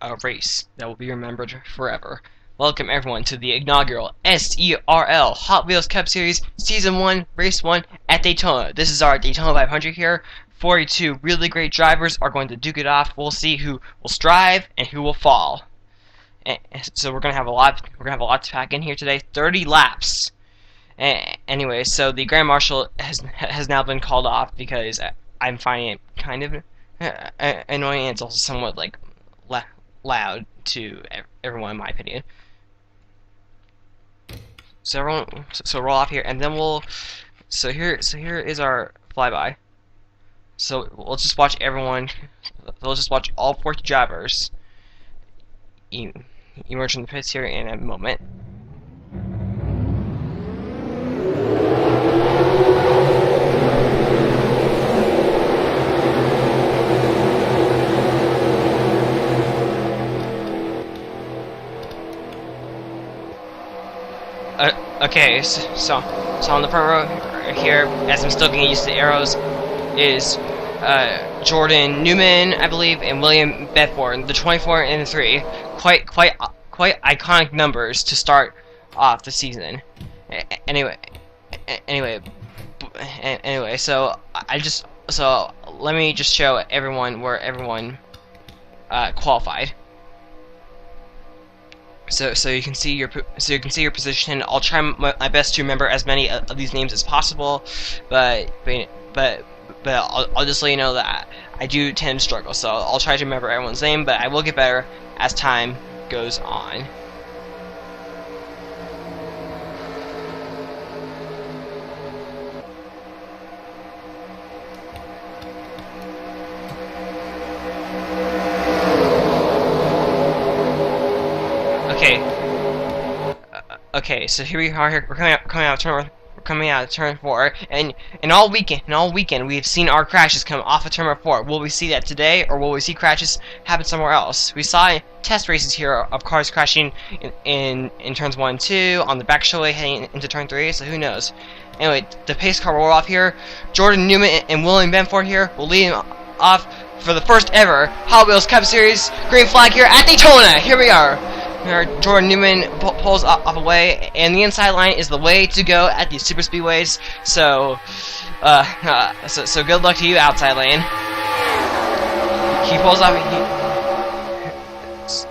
A race that will be remembered forever. Welcome everyone to the inaugural SERL Hot Wheels Cup Series Season 1, Race 1 at Daytona. This is our Daytona 500 here. 42 really great drivers are going to duke it off. We'll see who will strive and who will fall. So we're gonna have a lot to pack in here today. 30 laps. Anyway, so the Grand Marshal has now been called off because I'm finding it kind of annoying. And it's also somewhat like loud to everyone, in my opinion. So roll off here, and then we'll. So here is our flyby. So let's just watch everyone. Let's just watch all 40 drivers emerge from the pits here in a moment. Okay, so on the front row here, as I'm still getting used to the arrows, is Jordan Newman, I believe, and William Bedford, the 24 and the 3. Quite iconic numbers to start off the season. Anyway, so let me just show everyone where everyone qualified. So you can see your position. I'll try my best to remember as many of these names as possible, but I'll just let you know that I do tend to struggle. So I'll try to remember everyone's name, but I will get better as time goes on. Okay, so here we are. We're coming out of turn 4, and all weekend we've seen our crashes come off of turn 4. Will we see that today, or will we see crashes happen somewhere else? We saw test races here of cars crashing in turns 1 and 2 on the back straightaway heading into turn 3. So who knows? Anyway, the pace car will roll off here. Jordan Newman and William Bedford here will lead off for the first ever Hot Wheels Cup Series green flag here at Daytona. Here we are. Jordan Newman pulls off away, and the inside line is the way to go at these super speedways. So, so good luck to you, outside lane. He pulls off.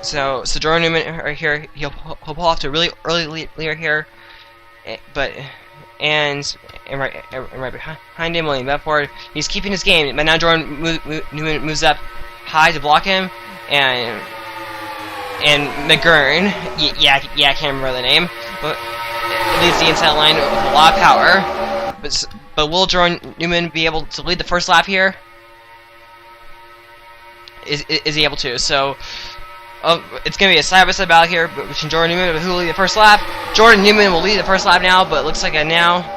So Jordan Newman right here, he'll pull off to a really early leader here, and right behind him, William Bedford. He's keeping his game, but now Jordan Newman moves up high to block him, and McGurn, yeah, I can't remember the name, but leads the inside line with a lot of power. But will Jordan Newman be able to lead the first lap here? Is he able to? So, it's going to be a side-by-side battle here between Jordan Newman, who will lead the first lap. Jordan Newman will lead the first lap now, but it looks like a now.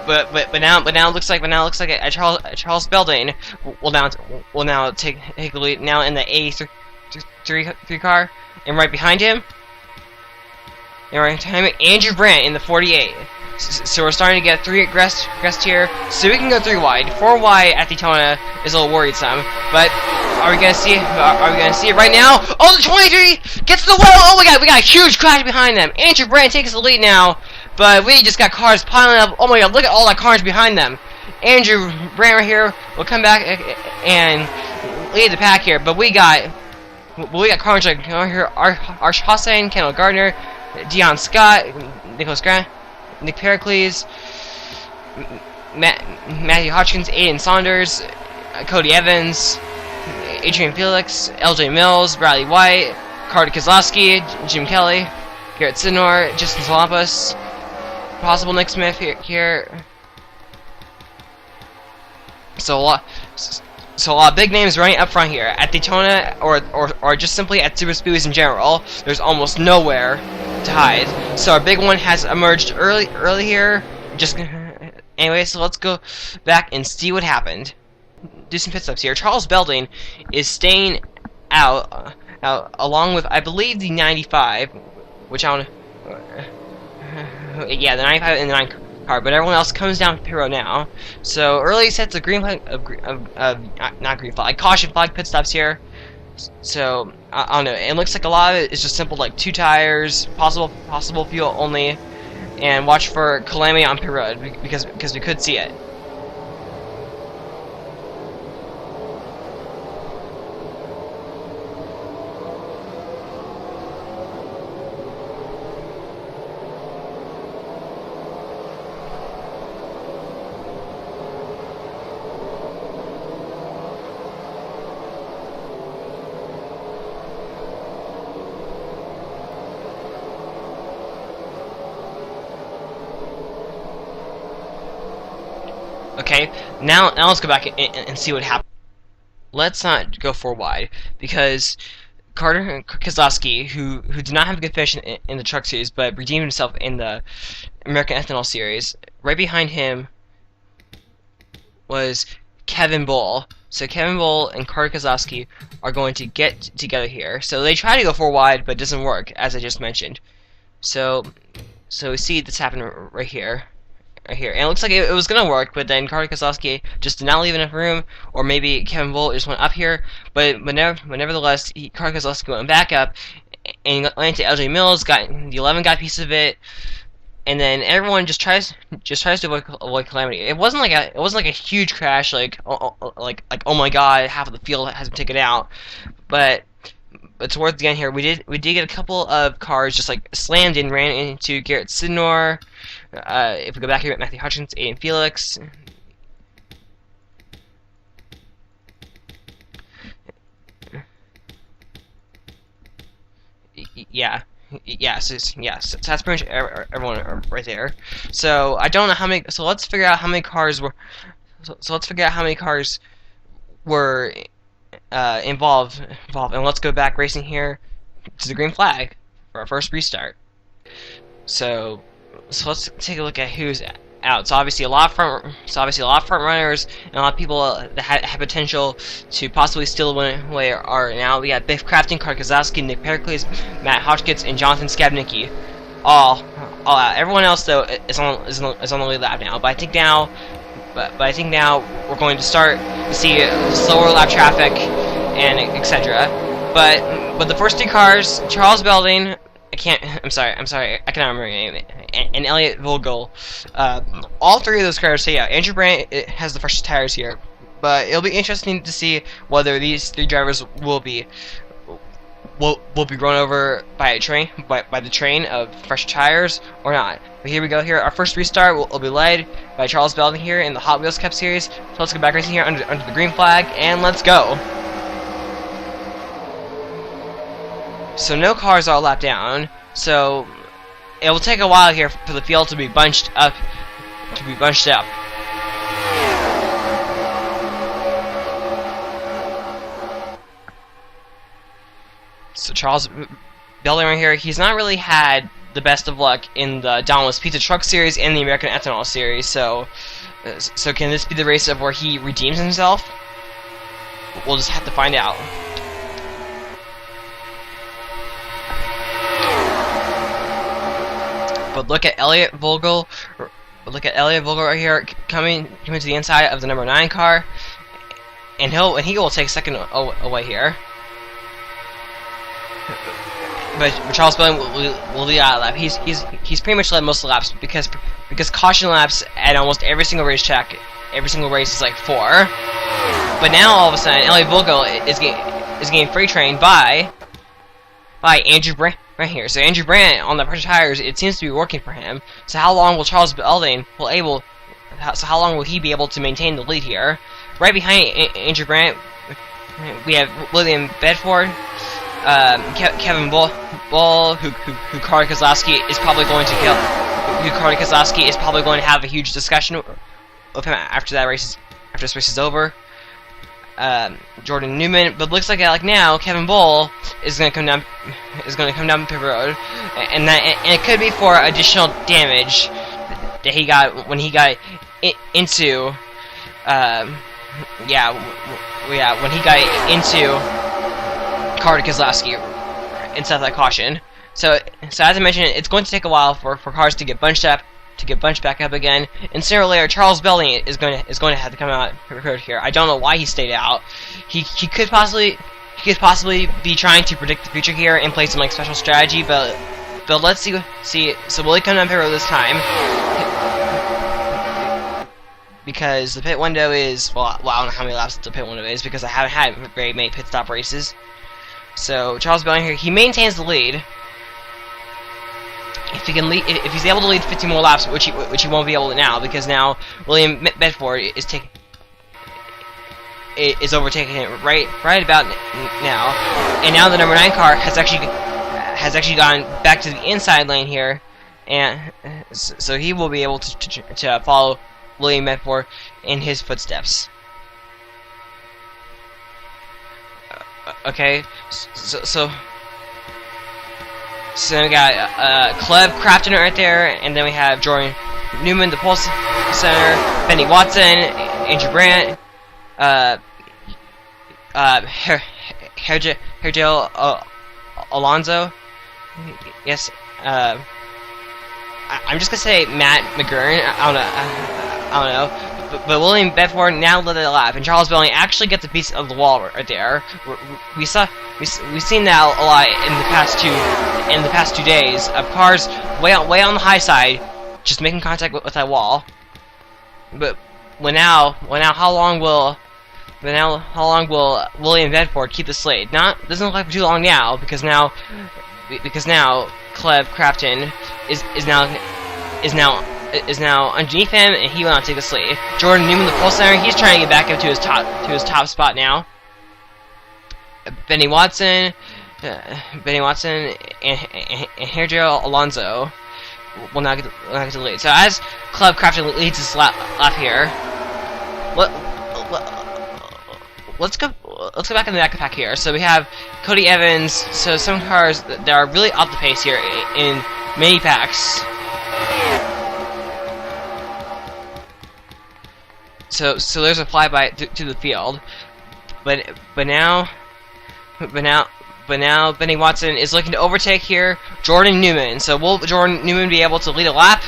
But now it looks like a Charles Belding will now take the lead now in the A3 car, and right behind him, Andrew Brandt in the 48. So we're starting to get 3 aggressed here, so we can go 3 wide. 4 wide at Daytona is a little worrisome, but are we gonna see it? Are we gonna see it right now? Oh, the 23 gets the wheel. Oh my God, we got a huge crash behind them. Andrew Brandt takes the lead now. But we just got cars piling up. Oh my God, look at all that cars behind them. Andrew Brandt right here will come back and lead the pack here. But we got cars like here, Arch Hossain, Kendall Gardner, Dion Scott, Nicholas Grant, Nick Pericles, Matthew Hodgkins, Aiden Saunders, Cody Evans, Adrian Felix, LJ Mills, Bradley White, Carter Kozlowski, Jim Kelly, Garrett Sidnor, Justin Salampus, possible Nick Smith here. So a lot of big names running up front here at Daytona, or just simply at super speedways in general. There's almost nowhere to hide. So our big one has emerged early here. Anyway, so let's go back and see what happened. Do some pit stops here. Charles Belding is staying out along with, I believe, the 95, which I don't yeah, the 95 and the 9 car, but everyone else comes down pit road now. So early sets of green flag, not green flag, caution flag pit stops here. So I don't know. It looks like a lot of it is just simple, like 2 tires, possible fuel only, and watch for calamity on pit road because we could see it. Okay, now let's go back and see what happened. Let's not go for wide because Carter Kozlowski, who did not have a good finish in the truck series, but redeemed himself in the American Ethanol series. Right behind him was Kevin Bull. So Kevin Bull and Carter Kozlowski are going to get together here. So they try to go 4 wide, but it doesn't work, as I just mentioned. So we see this happen right here. Right here. And it looks like it was going to work, but then Carter Kozlowski just did not leave enough room, or maybe Kevin Bull just went up here, but nevertheless, Carter Kozlowski went back up, and went to LJ Mills, got the 11 got a piece of it, and then everyone just tries to avoid calamity. It wasn't like a huge crash, like oh my god, half of the field has been taken out, but towards the end here, we did get a couple of cars just like slammed and ran into Garrett Sidnor. If we go back here, Matthew Hutchins, Aiden Felix. So that's pretty much everyone right there. So I don't know how many. So let's figure out how many cars were. So let's figure out how many cars were involved, and let's go back racing here to the green flag for our first restart. So let's take a look at who's out. So obviously a lot of front runners and a lot of people that have potential to possibly steal the win away are now. We got Biff Crafton, Carter Kozlowski, Nick Pericles, Matt Hotchkiss, and Jonathan Skabnicki. All out. Everyone else though is on the lead lap now. But I think now we're going to start to see slower lap traffic and etc. But the first 2 cars, Charles Belding, I'm sorry, I cannot remember your name, and Elliot Vogel, all 3 of those cars. So yeah, Andrew Brandt has the freshest tires here, but it'll be interesting to see whether these 3 drivers will be run over by a train, by the train of fresh tires or not. But here we go. Here, our first restart will be led by Charles Belding here in the Hot Wheels Cup Series. So let's go back racing here under the green flag, and let's go. So no cars are lapped down. So it will take a while here for the field to be bunched up. So Charles Belding right here, he's not really had the best of luck in the Domino's Pizza Truck Series and the American Ethanol Series. So can this be the race of where he redeems himself? We'll just have to find out. But look at Elliot Vogel. Right here, coming to the inside of the number 9 car, and he will take second away here. But Charles Belding will be out of lap. He's pretty much led most of the laps because caution laps at almost every single racetrack, every single race is like 4. But now all of a sudden, Elliot Vogel is getting freight trained by Andrew Brandt right here. So Andrew Brandt on the pressure tires, it seems to be working for him. So how long will Charles Belding how long will he be able to maintain the lead here? Right behind Andrew Brandt, we have William Bedford, Kevin Bull, who Carter Kozlowski is probably going to kill. Who Carter Kozlowski is probably going to have a huge discussion with him after this race is over. Jordan Newman, but looks like now Kevin Bull is going to come down pit road, and it could be for additional damage that he got when he got into when he got into Carter Kozlowski inside that caution. So as I mentioned, it's going to take a while for cars to get bunched back up again. And sooner or later, Charles Belling is going to have to come out here. I don't know why he stayed out. He could possibly be trying to predict the future here and play some like special strategy, but let's see. So will he come down pit road this time? Because the pit window is, well, I don't know how many laps the pit window is because I haven't had very many pit stop races. So Charles Belling here, he maintains the lead. If he can lead, if he's able to lead 15 more laps, which he won't be able to now, because now William Bedford is overtaking him right about now, and now the number 9 car has actually gone back to the inside lane here, and so he will be able to follow William Bedford in his footsteps. Okay, so we got Cleb Crafton right there, and then we have Jordan Newman, the pole center, Benny Watson, Andrew Brandt, Hergel Alonso. Yes, I'm just gonna say Matt McGurn. I don't know. But William Bedford now led the lap, and Charles Belling actually gets a piece of the wall right there. We've seen that a lot in the past 2 days of cars way on the high side, just making contact with that wall. But how long will William Bedford keep this lead? Doesn't look like for too long now, because now Cleb Crafton is now underneath him, and he will not take this lead. Jordan Newman, the pole center, he's trying to get back up to his top spot now. Benny Watson, and Hergel Alonso will not get the lead. So as Cleb Crafton leads this lap here, let's go back in the back pack here. So we have Cody Evans. So some cars that are really off the pace here in many packs. So there's a flyby to the field, but now Benny Watson is looking to overtake here Jordan Newman. So will Jordan Newman be able to lead a lap?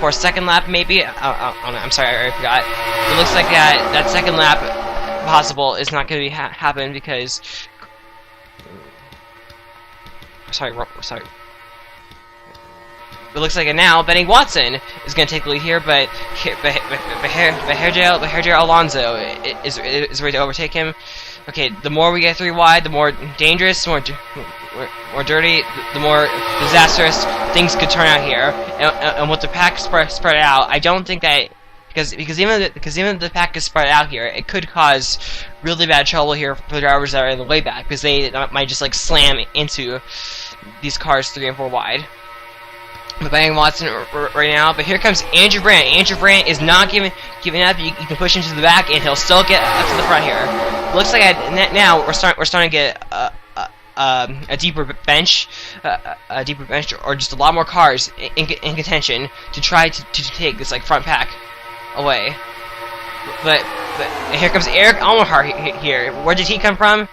Or second lap maybe? I'm sorry, I forgot. It looks like that second lap possible is not going to happen because sorry. It looks like now Benny Watson is going to take the lead here, but Hergel Alonso is ready to overtake him. Okay, the more we get 3 wide, the more dangerous, more dirty, the more disastrous things could turn out here. And with the pack spread out, I don't think that because even the pack is spread out here, it could cause really bad trouble here for the drivers that are in the way back, because they might just like slam into these cars 3 and 4 wide. But Benny Watson right now, but here comes Andrew Brandt. Andrew Brandt is not giving up. You can push him to the back, and he'll still get up to the front here. Looks like now we're starting to get a deeper bench, or just a lot more cars in contention to try to take this like front pack away. But here comes Eric Almenhart here. Where did he come from?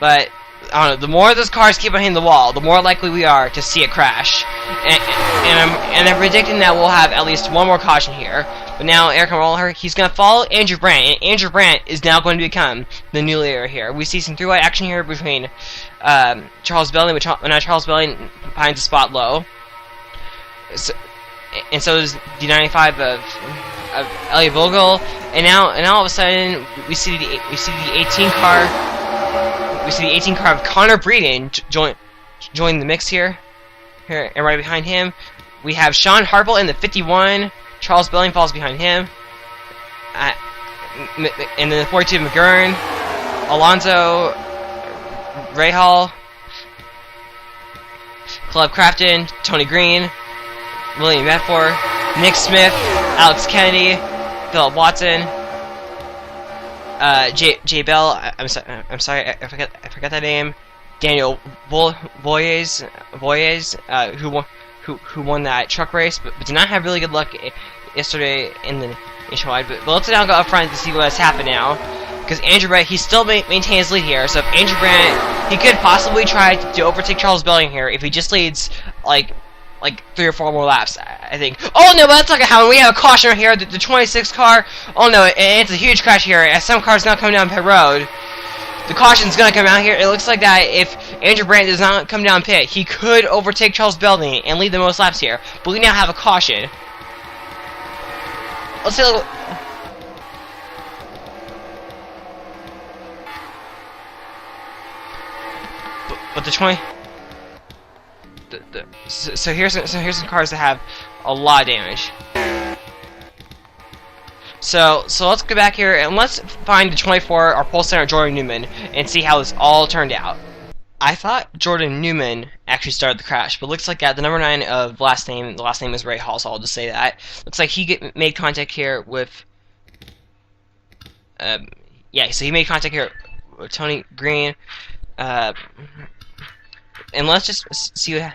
But I don't know, the more those cars keep behind the wall, the more likely we are to see a crash. And I'm predicting that we'll have at least one more caution here. But now Eric Almenhart, he's going to follow Andrew Brandt, and Andrew Brandt is now going to become the new leader here. We see some 3-wide action here between Charles Belling, which now Charles Belling behind the spot low. So does the 95 of Elliot Vogel, and now all of a sudden we see the 18 car. We see the 18 car of Connor Breeden join the mix here, and right behind him we have Sean Harple in the 51. Charles Belling falls behind him, and then the 42 McGurn, Alonso, Rahal, Cleb Crafton, Tony Green, William Bedford, Nick Smith, Alex Kennedy, Philip Watson, Jay Bell. I'm sorry, I forgot that name. Daniel Boyes, who won that truck race, but did not have really good luck yesterday in the nationwide. But let's now go up front to see what's happened now. because Andrew Brandt, he still maintains his lead here. So if Andrew Brandt, he could possibly try to overtake Charles Belling here if he just leads like 3 or 4 more laps, I think. Oh no, but that's not gonna happen. We have a caution right here. The 26 car. Oh no, and it's a huge crash here. As some cars now coming down pit road. The caution's gonna come out here. It looks like that if Andrew Brandt does not come down pit, he could overtake Charles Belling and lead the most laps here. But we now have a caution. Let's see a little. But the 20. So here's some cars that have a lot of damage. So let's go back here and let's find the 24, our pole center Jordan Newman, and see how this all turned out. I thought Jordan Newman actually started the crash, but looks like the number 9 of the last name is Ray Hall, so I'll just say that. Looks like he made contact here with yeah, so he made contact here with Tony Green, and let's just see what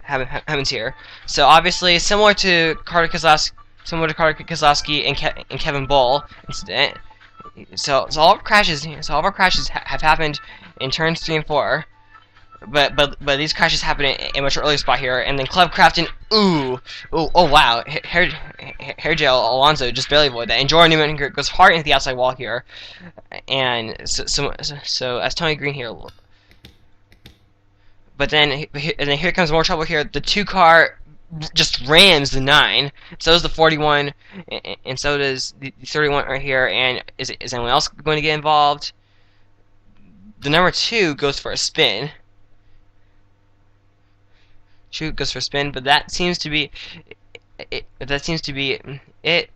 happens here. So obviously, similar to Carter Keselowski and Kevin Bull incident. So all of our crashes have happened in turns 3 and 4. But these crashes happen in a much earlier spot here, and then Club Crafton, oh wow, Hair Gel Alonso just barely avoided that, and Jordan Newman goes hard into the outside wall here, and so as Tony Green here, but then here comes more trouble here. The 2 car just rams the 9, so does the 41, and so does the 31 right here. And is anyone else going to get involved? The number 2 goes for a spin. But that seems to be it.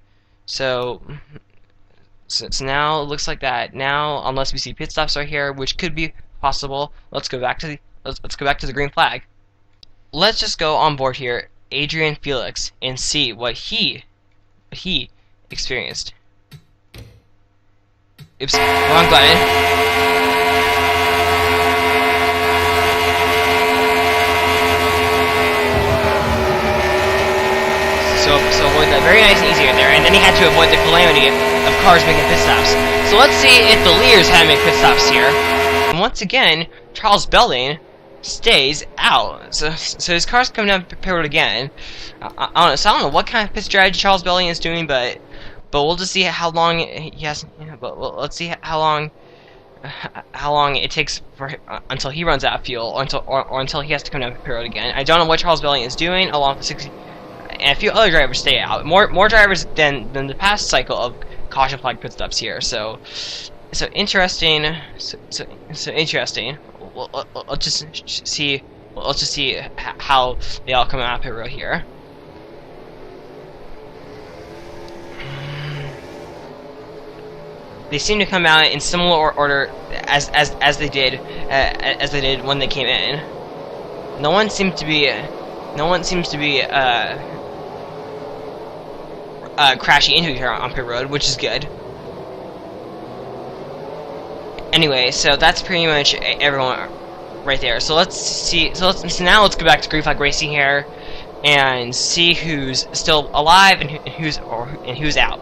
So now it looks like that. Now, unless we see pit stops right here, which could be possible, let's go back to the green flag. Let's just go on board here, Adrian Felix, and see what he experienced. Oops, wrong button. So avoid that very nice and easy right there, and then he had to avoid the calamity of cars making pit stops. So let's see if the leaders had to make pit stops here. And once again, Charles Belling stays out. So his car's coming down pit road again. I don't know what kind of pit strategy Charles Belling is doing, but we'll just see how long he has. But let's see how long it takes for until he runs out of fuel, or until he has to come down pit road again. I don't know what Charles Belling is doing, along with 60. And a few other drivers stay out. More drivers than the past cycle of caution flag pit stops here. So interesting. So interesting. Let's just see how they all come out of pit road here. They seem to come out in similar order as they did when they came in. No one seems to be crashing into each other on pit road, which is good. Anyway, so that's pretty much everyone right there. So let's see. So now let's go back to green flag racing here and see who's still alive and who's out.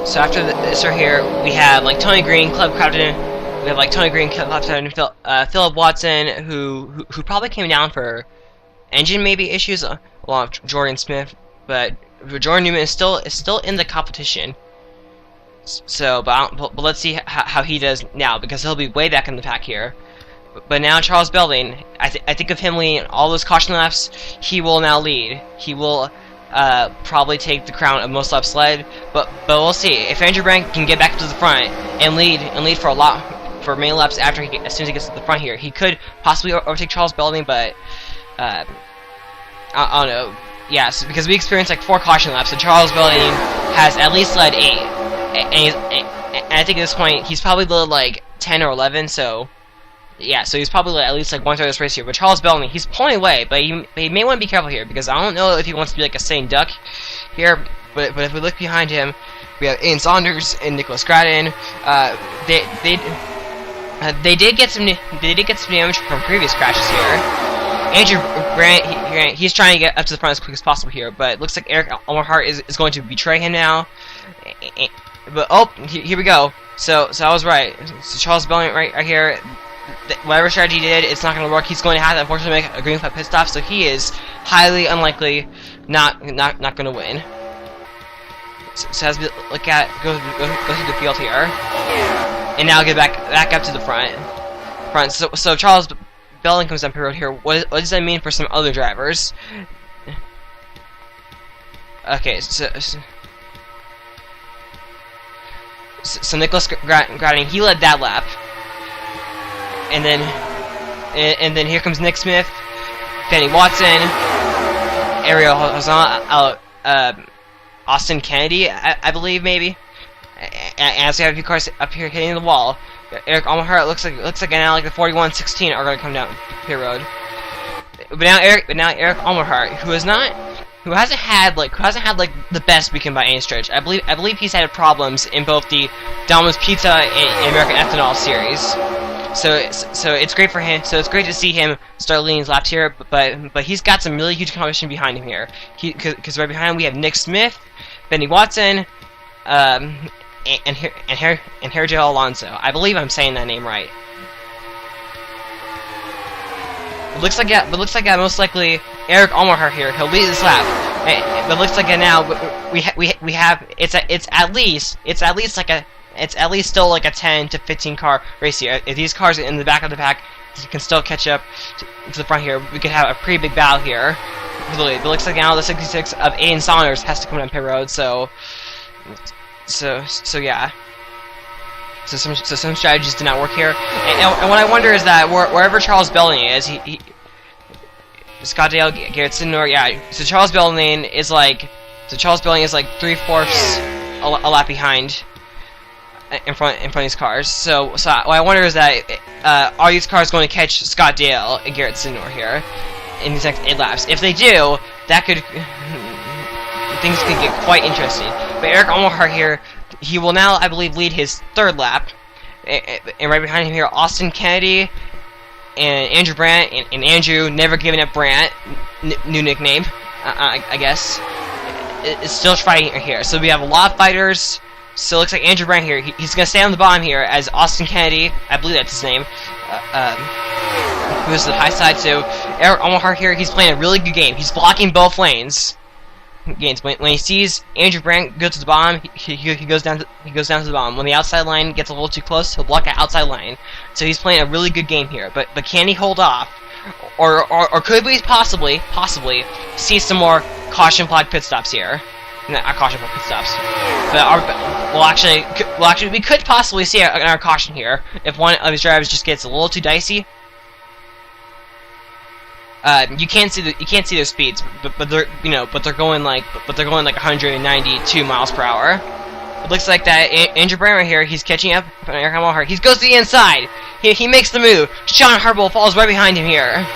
So after this right here, we have like Tony Green, Club Crafton. We have like Tony Green, Club Crafton, Philip Watson, who probably came down for engine maybe issues, along with Jordan Smith, but Jordan Newman is still in the competition. So, but let's see how he does now, because he'll be way back in the pack here. But now Charles Belling, I think of him leading all those caution laps. He will now lead. He will probably take the crown of most laps led. But we'll see if Andrew Brandt can get back to the front and lead for many laps after as soon as he gets to the front here. He could possibly overtake Charles Belling, but I don't know. Yes, because we experienced like 4 caution laps, and Charles Belling has at least led 8, and I think at this point he's probably led like 10 or 11. So yeah, so he's probably at least like 1/3 of this race here. But Charles Belling, he's pulling away, but he may want to be careful here, because I don't know if he wants to be like a sitting duck here. But if we look behind him, we have Ian Saunders and Nicholas Gratton. They did get some damage from previous crashes here. Andrew Brandt, he's trying to get up to the front as quick as possible here, but it looks like Eric Almerhart is going to betray him now. But oh, here we go. So I was right. So Charles Belling right here. Whatever strategy he did, it's not going to work. He's going to have to unfortunately make a green flag pit stop, so he is highly unlikely not going to win. So as we look at go through the field here, and now get back up to the front. So Charles Belling comes down the road here. What does that mean for some other drivers? Okay, so Nicholas Grading, he led that lap. And then here comes Nick Smith, Benny Watson, Ariel Hozan, Austin Kennedy, I believe maybe. And as we have a few cars up here hitting the wall, Eric Almahart looks like now like the 41-16 are going to come down pit road. But now Eric Almahart, who hasn't had the best weekend by any stretch. I believe he's had problems in both the Domino's Pizza and American Ethanol series. So it's great for him. So it's great to see him start leading his laps here. But he's got some really huge competition behind him here. Because right behind him we have Nick Smith, Benny Watson, and Sergio Alonso. I believe I'm saying that name right. It looks like most likely Eric Almahart here. He'll lead this lap. But it looks like now we have it's at least still like a 10 to 15 car race here. If these cars in the back of the pack can still catch up to the front here, we could have a pretty big battle here. It looks like now the 66 of Aiden Saunders has to come down pit road. So yeah. So some strategies did not work here. And what I wonder is that wherever Charles Belling is, Scott Dale, Garrett Sidnor, yeah. So Charles Belling is like 3/4 a lap behind in front of these cars. So what I wonder is that are these cars going to catch Scott Dale and Garrett Sidnor here in these next 8 laps? If they do, that could things could get quite interesting. But Eric Almahart here, he will now, I believe, lead his 3rd lap, and right behind him here, Austin Kennedy and Andrew Brandt, and Andrew, never giving up Brandt, new nickname, I guess, is still fighting here. So we have a lot of fighters. So it looks like Andrew Brandt here, he's going to stay on the bottom here, as Austin Kennedy, I believe that's his name, moves to the high side. So Eric Almahart here, he's playing a really good game. He's blocking both lanes. When he sees Andrew Brandt go to the bottom, he goes down to the bottom. When the outside line gets a little too close, he'll block that outside line. So he's playing a really good game here. But can he hold off, or could we possibly see some more caution flag pit stops here? Not caution flag pit stops, but we could possibly see our caution here if one of his drivers just gets a little too dicey. You can't see their speeds, but they're going like 192 miles per hour. It looks like that Andrew Brandt right here, he's catching up on Eric Almahart. He goes to the inside. He makes the move. Sean Harbaugh falls right behind him here.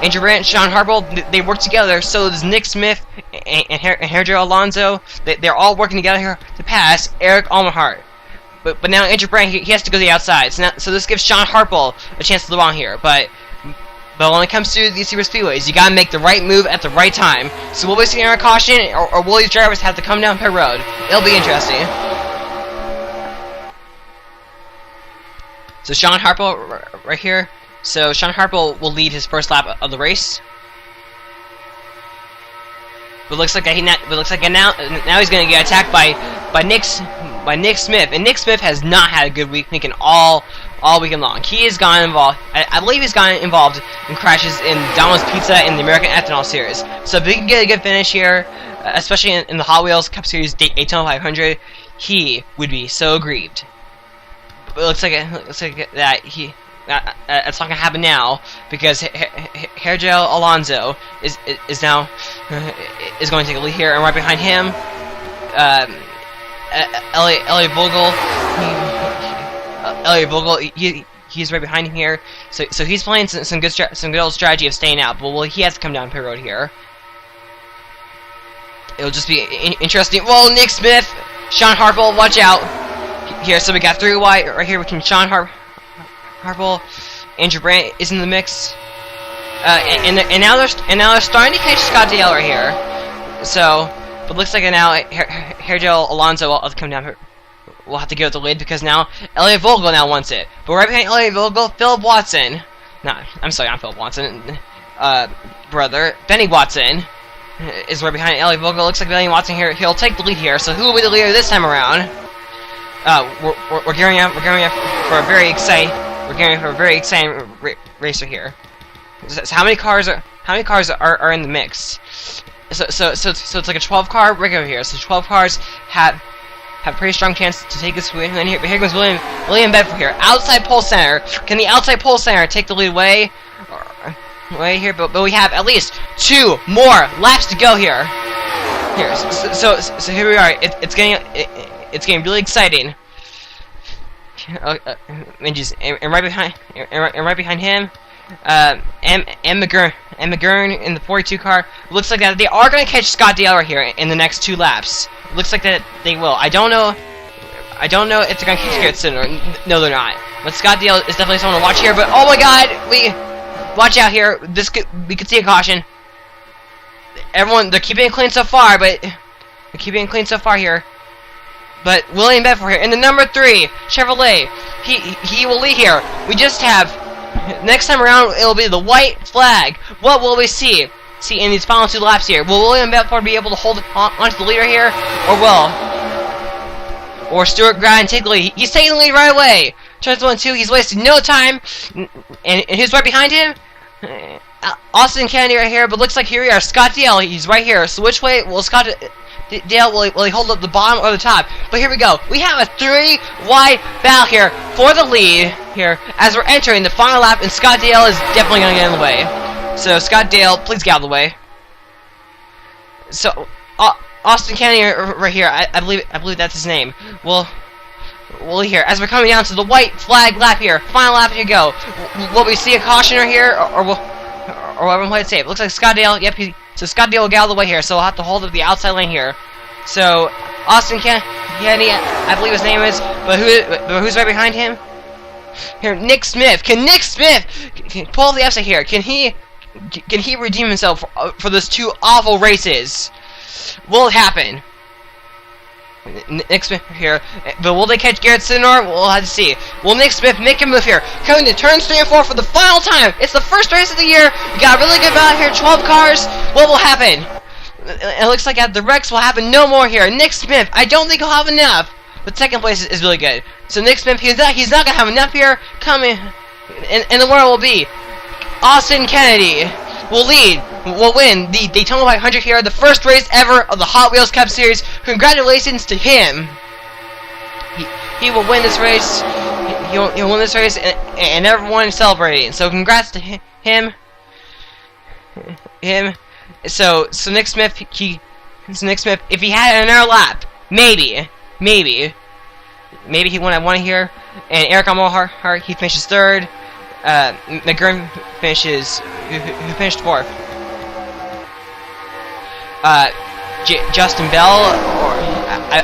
Andrew Brandt and Sean Harbaugh, they work together. So does Nick Smith and Sergio Alonso. They're all working together here to pass Eric Almahart. But now Andrew Brandt, he has to go to the outside. So this gives Sean Harbaugh a chance to the wrong here. But when it comes to these super speedways, you gotta make the right move at the right time. So will we see our caution, or will these drivers have to come down pit road? It'll be interesting. So Sean Harbaugh right here. So Sean Harbaugh will lead his 1st lap of the race. But looks like now he's gonna get attacked by Nick Smith, and Nick Smith has not had a good weekend all weekend long. He has gotten involved. I believe he's gotten involved in crashes in Domino's Pizza and the American Ethanol series. So if he can get a good finish here, especially in the Hot Wheels Cup Series Daytona 500, he would be so aggrieved. But it looks like that it's not gonna happen now, because Sergio Alonso is going to take a lead here, and right behind him, Elliot Vogel, he's right behind him here. So he's playing some good old strategy of staying out, but he has to come down pit road here. It'll just be interesting. Whoa, Nick Smith, Sean Harbaugh, watch out here. So we got 3 wide right here between Sean Harbaugh, Andrew Brandt is in the mix, and now they're starting to catch Scott Dale right here. So, but looks like now Sergio Alonso will come down we'll have to give it the lead because now Elliot Vogel now wants it. But right behind Elliot Vogel, Philip Watson. No, I'm sorry, not Philip Watson. Brother, Benny Watson is right behind Elliot Vogel. Looks like Benny Watson here. He'll take the lead here. So who will be the leader this time around? We're gearing up. We're gearing up for a very exciting. We're gearing up for a very exciting racer here. So how many cars are in the mix? So it's like a 12-car regular here. So 12 cars have a pretty strong chance to take this win. And here goes William Bedford here, outside pole center. Can the outside pole center take the lead way here? But we have at least 2 more laps to go here. So here we are. It's getting really exciting. And right behind him. M. McGurn in the 42 car. Looks like that they are going to catch Scott Dale right here in the next 2 laps. Looks like that they will. I don't know if they're going to catch Garrett sooner. No, they're not. But Scott Dale is definitely someone to watch here. But oh my God, watch out here. We could see a caution. Everyone, they're keeping it clean so far, but they're keeping it clean so far here. But William Bedford here in the number 3 Chevrolet. He will lead here. We just have. Next time around, it'll be the white flag. What will we see? See in these final 2 laps here. Will William Bedford be able to hold onto the leader here, or Stuart Grine take the lead? He's taking the lead right away. Turns 1 2. He's wasting no time. And who's right behind him? Austin Kennedy right here. But looks like here we are. Scott Dale. He's right here. So which way will Scott Dale will he hold up the bottom or the top? But here we go. We have a 3-wide battle here for the lead here as we're entering the final lap, and Scott Dale is definitely going to get in the way. So Scott Dale, please get out of the way. So Austin Kennedy right here, I believe that's his name. We'll here as we're coming down to the white flag lap here. Final lap, here you go. Will we see a caution right here, or will everyone play it safe? It looks like Scott Dale. Yep. So Scott Dale will get out of the way here, so we'll have to hold up the outside lane here. So Austin Kennedy, I believe his name is, but who's right behind him? Here, Nick Smith. Can Nick Smith pull the upset here? Can he redeem himself for those 2 awful races? Will it happen? Nick Smith here, but will they catch Garrett Sinor? We'll have to see. Will Nick Smith make a move here? Coming to turns 3 and 4 for the final time. It's the first race of the year. We got a really good battle here. 12 cars. What will happen? It looks like the wrecks will happen no more here. Nick Smith, I don't think he'll have enough. But second place is really good. So Nick Smith, he's not gonna have enough here. Coming, and the winner will be Austin Kennedy. Will win the Daytona 500 here, the first race ever of the Hot Wheels Cup Series. Congratulations to him. He will win this race. He'll win this race, and everyone is celebrating. So congrats to him. So Nick Smith, if he had another lap, maybe he won at 1 here. And Eric Almohar, he finishes 3rd. McGurn finishes who finished 4th. Justin Bell, or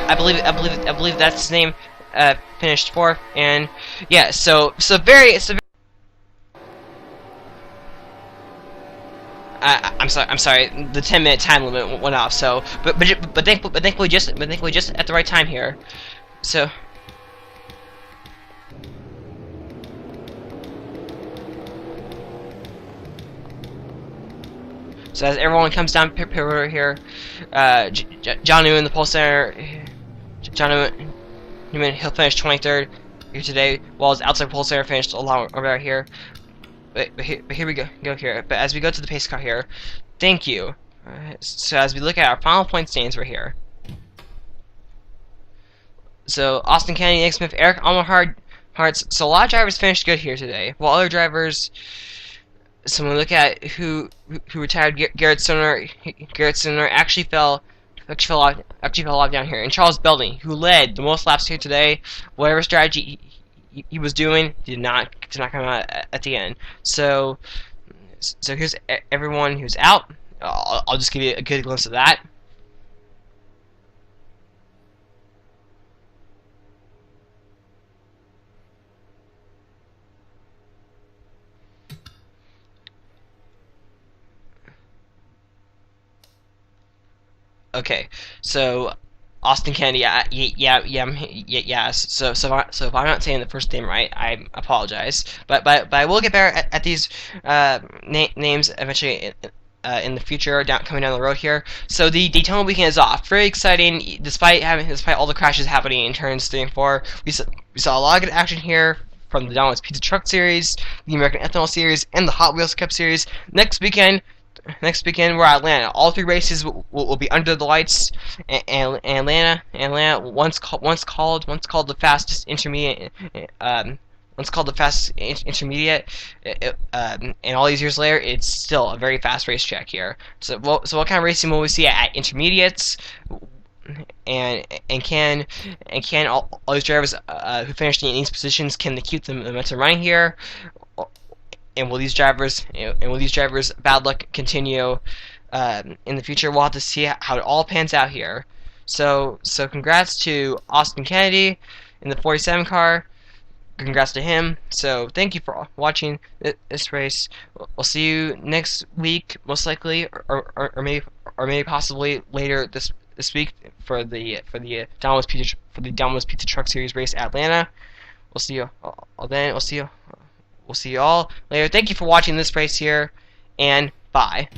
I believe that's his name, finished 4th. And yeah, so very. I'm sorry. The 10-minute time limit went off. So, but thankfully just at the right time here. So. So as everyone comes down pit road here, John Newman, the pole center, John Newman, he'll finish 23rd here today, while his outside pole center finished a lot over here. But here we go here. But as we go to the pace car here, thank you. So as we look at our final point standings right here. So Austin Kennedy, Nick Smith, Eric Almohard, so a lot of drivers finished good here today, while other drivers. So when we look at who retired, Garrett Stoner actually fell off down here. And Charles Belding, who led the most laps here today, whatever strategy he was doing, did not come out at the end. So here's everyone who's out. I'll just give you a good glimpse of that. Okay, so Austin Kennedy. Yeah. So if I'm not saying the first name right, I apologize. But I will get better at these names eventually. In the future, coming down the road here. So the Daytona weekend is off. Very exciting, despite all the crashes happening in turns 3 and 4. We saw a lot of good action here from the Domino's Pizza Truck Series, the American Ethanol Series, and the Hot Wheels Cup Series. Next weekend, we're at Atlanta. All 3 races will be under the lights. And Atlanta, once called the fastest intermediate. Once called the fastest intermediate, and all these years later, it's still a very fast racetrack here. So what kind of racing will we see at intermediates? And can all these drivers who finished in these positions, can they keep the momentum running here? And will these drivers bad luck continue in the future? We'll have to see how it all pans out here. So congrats to Austin Kennedy in the 47 car. Congrats to him. So thank you for watching this race. We'll see you next week, most likely, or maybe possibly later this week for the Domino's Pizza Truck Series race at Atlanta. We'll see you all then. We'll see you all later. Thank you for watching this race here, and bye.